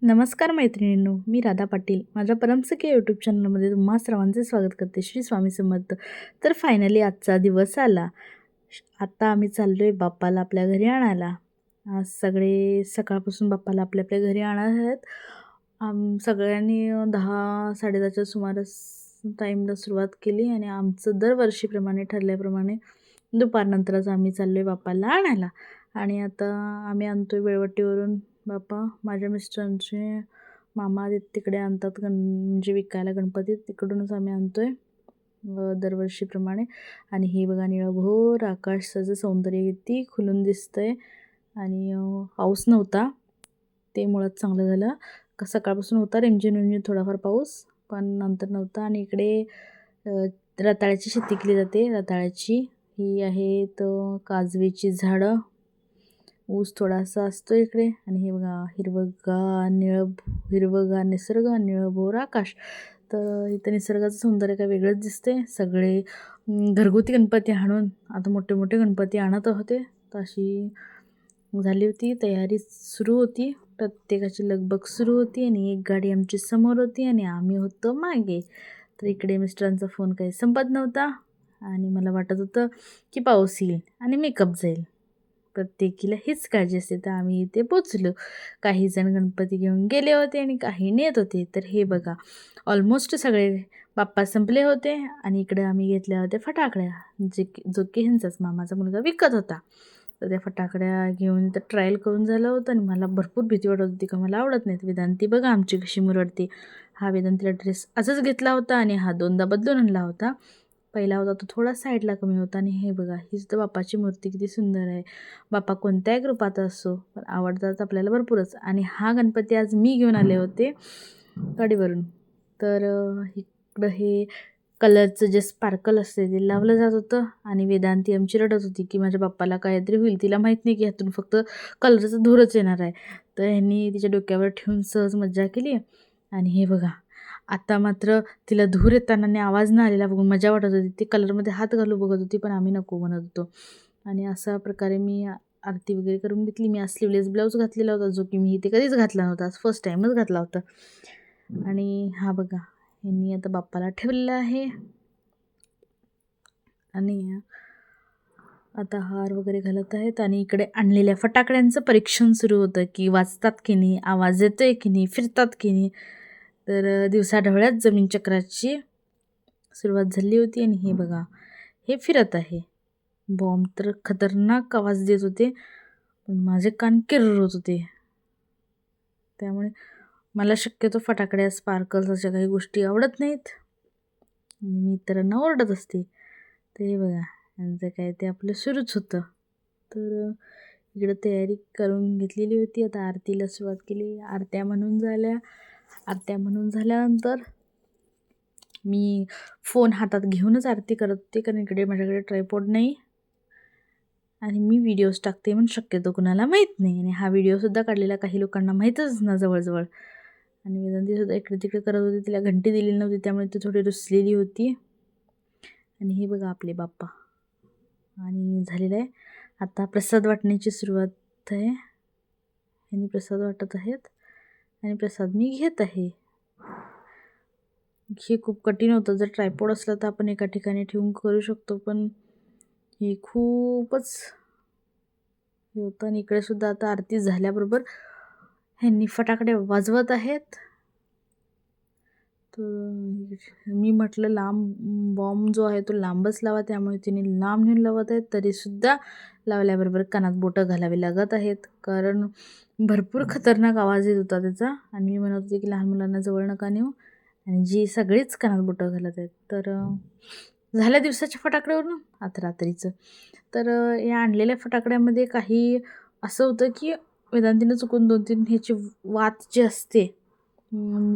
नमस्कार मैत्रिणींनो, मी राधा पाटील. माझ्या परमसखी यूट्यूब चॅनलमध्ये तुम्हा सर्वांचे स्वागत करते. श्री स्वामी समर्थ. तर फायनली आजचा दिवस आला. आता आम्ही चाललो आहे बाप्पाला आपल्या घरी आणायला. आज सगळे सकाळपासून बाप्पाला आपल्या आपल्या घरी आणत आहेत. सगळ्यांनी 10-10:30च्या सुमारास टाईमला सुरुवात केली आणि आमचं दरवर्षीप्रमाणे ठरल्याप्रमाणे दुपारनंतरच आम्ही चाललो आहे बाप्पाला आणायला. आणि आता आम्ही आणतो आहे बेळवट्टीवरून बाप्पा. माझ्या मिस्टरांचे मामा तिकडे आणतात म्हणजे विकायला गणपती, तिकडूनच आम्ही आणतो आहे दरवर्षीप्रमाणे. आणि हे बघा निळभोर आकाशाचं सौंदर्य किती खुलून दिसतं आहे. आणि पाऊस नव्हता, ते मुळात चांगलं झालं. सकाळपासून होता रिमझिम रिमझिम थोडाफार पाऊस, पण नंतर नव्हता. आणि इकडे रताळ्याची शेती केली जाते. रताळ्याची ही आहेत काजवेची झाडं, ऊस थोडासा असतो इकडे. आणि हे बघा हिरवगार निसर्ग, निळभोर आकाश. तर इथं निसर्गाचं सौंदर्य काय वेगळंच दिसते. सगळे घरगुती गणपती आणून आता मोठे मोठे गणपती आणत होते. तर अशी झाली होती, तयारी सुरू होती, प्रत्येकाची लगबग सुरू होती. आणि एक गाडी आमची समोर होती आणि आम्ही होतो मागे. तर इकडे मिस्टरांचा फोन काही संपत नव्हता आणि मला वाटत होतं की पाऊस येईल आणि मेकअप जाईल. प्रत्येकीला हीच काळजी असते. तर आम्ही इथे पोचलो. काही जण गणपती घेऊन गेले होते आणि काही नेत होते. तर हे बघा ऑलमोस्ट सगळे बाप्पा संपले होते. आणि इकडे आम्ही घेतल्या होत्या फटाकड्या, जो की ह्यांचाच मामाचा मुलगा विकत होता. तर त्या फटाकड्या घेऊन तर ट्रायल करून झालं होतं. आणि मला भरपूर भीती वाटत होती का मला आवडत नाहीत. वेदांती बघा आमची कशी मुरडते. हा वेदांतीला ड्रेस आजच घेतला होता आणि हा 2दा बदलून आणला होता. पहिला होता तो थोडा साईडला कमी होता. आणि हे बघा ही सुद्धा बाप्पाची मूर्ती किती सुंदर आहे. बाप्पा कोणत्याही रूपात असो, पण आवडतात आपल्याला भरपूरच. आणि हा गणपती आज मी घेऊन आले होते गाडीवरून. तर इकडं हे कलरचं जे स्पार्कल असते ते लावलं जात होतं. आणि वेदांती आमची रडत होती की माझ्या बाप्पाला काहीतरी होईल. तिला माहीत नाही की ह्यातून फक्त कलरचा धूरच येणार आहे. तर ह्यांनी तिच्या डोक्यावर ठेवून सहज मज्जा केली. आणि हे बघा आता मात्र तिला धूर येताना आणि आवाज न आलेला बघून मजा वाटत होती. ती कलरमध्ये हात घालू बघत होती, पण आम्ही नको म्हणत होतो. आणि अशा प्रकारे मी आरती वगैरे करून घेतली. मी आज स्लीवलेस ब्लाऊज घातलेला होता, जो की मी इथे कधीच घातला नव्हता, आज फर्स्ट टाईमच घातला होता. आणि हा बघा यांनी आता बाप्पाला ठेवलेलं आहे. आणि आता हार वगैरे घालत आहेत. आणि इकडे आणलेल्या फटाकड्यांचं परीक्षण सुरू होतं की वाजतात की नाही, आवाज येतो आहे की नाही, फिरतात की नाही. तर दिवसाढवळ्यात जमीन चक्राची सुरुवात झाली होती. आणि हे बघा हे फिरत आहे. बॉम्ब तर खतरनाक आवाज देत होते, पण माझे कान किर्र होत होते. त्यामुळे मला शक्यतो फटाकड्या, स्पार्कल्स अशा काही गोष्टी आवडत नाहीत आणि मी इतरांना ओरडत असते. तर हे बघा यांचं काय ते आपलं सुरूच होतं. तर इकडं तयारी करून घेतलेली होती. आता आरतीला सुरुवात केली. आरत्या म्हणून झाल्यानंतर मी फोन हातात घेऊनच आरती करत होते, कारण इकडे माझ्याकडे ट्रायपॉड नाही आणि मी व्हिडिओज टाकते म्हणून शक्यतो कुणाला माहीत नाही. आणि हा व्हिडिओसुद्धा काढलेला काही लोकांना माहीतच ना जवळजवळ. आणि वेदांतीसुद्धा इकडे तिकडे करत होती, तिला घंटी दिलेली नव्हती, त्यामुळे ती थोडी रुसलेली होती. आणि हे बघा आपले बाप्पा. आणि झालेलं आहे आता प्रसाद वाटण्याची सुरुवात आहे. यांनी प्रसाद वाटत आहेत आणि प्रसाद मी घेत आहे. हे खूप कठीण होतं. जर ट्रायपॉड असला तर आपण एका ठिकाणी ठेवून करू शकतो, पण हे खूपच हे होतं. आणि इकडे सुद्धा आता आरती झाल्याबरोबर ह्यांनी फटाकडे वाजवत आहेत. तर मी म्हटलं लांब बॉम्ब जो आहे तो लांबच लावा, त्यामुळे तिने लांब नेऊन लावत आहेत. तरीसुद्धा लावल्याबरोबर कानात बोटं घालावी लागत आहेत, कारण भरपूर खतरनाक आवाज येत होता त्याचा. आणि मी म्हणत होते की लहान मुलांना जवळ नका नेऊ, आणि जी सगळीच कानात बोटं घालत आहेत. तर झाल्या दिवसाच्या फटाकड्यावरून आता रात्रीचं. तर या आणलेल्या फटाकड्यामध्ये काही असं होतं की वेदांतीनं चुकून 2-3 ह्याची वात जी असते,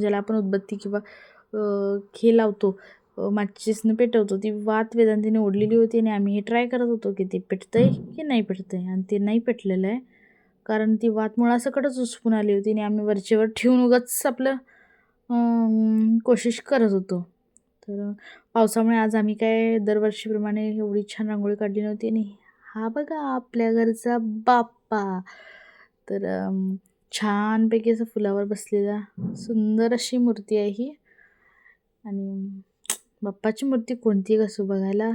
ज्याला आपण उदबत्ती किंवा हे लावतो, माचीसनं पेटवतो, ती वात वेदांतीने ओढलेली होती. आणि आम्ही हे ट्राय करत होतो की ते पेटतंय की नाही पेटतंय, आणि ते नाही पेटलेलं आहे, कारण ती वात मुळासकटच उचपून आली होती. आणि आम्ही वरचेवर ठेवून उगाच आपलं कोशिश करत होतो. तर पावसामुळे आज आम्ही काय दरवर्षीप्रमाणे एवढी छान रांगोळी काढली नव्हती. आणि हा बघा आपल्या घरचा बाप्पा. तर छानपैकी असं फुलावर बसलेला सुंदर अशी मूर्ती आहे ही. आणि बाप्पाची मूर्ती कोणती कसो बघायला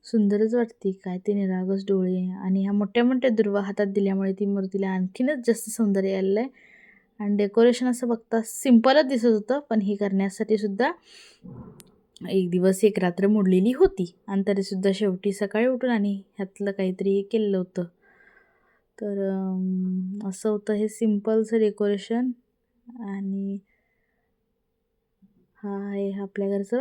सुंदरच वाटते. काय ते निरागस डोळे आणि ह्या मोठ्या मोठ्या दुर्वा हातात दिल्यामुळे ती मूर्तीला आणखीनच जास्त सौंदर्य आलेलं आहे. आणि डेकोरेशन असं बघता सिंपलच दिसत होतं, पण हे करण्यासाठी सुद्धा एक दिवस एक रात्र मोडलेली होती. आणि तरीसुद्धा शेवटी सकाळी उठून आणि ह्यातलं काहीतरी हे केलेलं होतं. तर असं होतं हे सिम्पलचं डेकोरेशन. आणि हा आहे आपल्या घरचा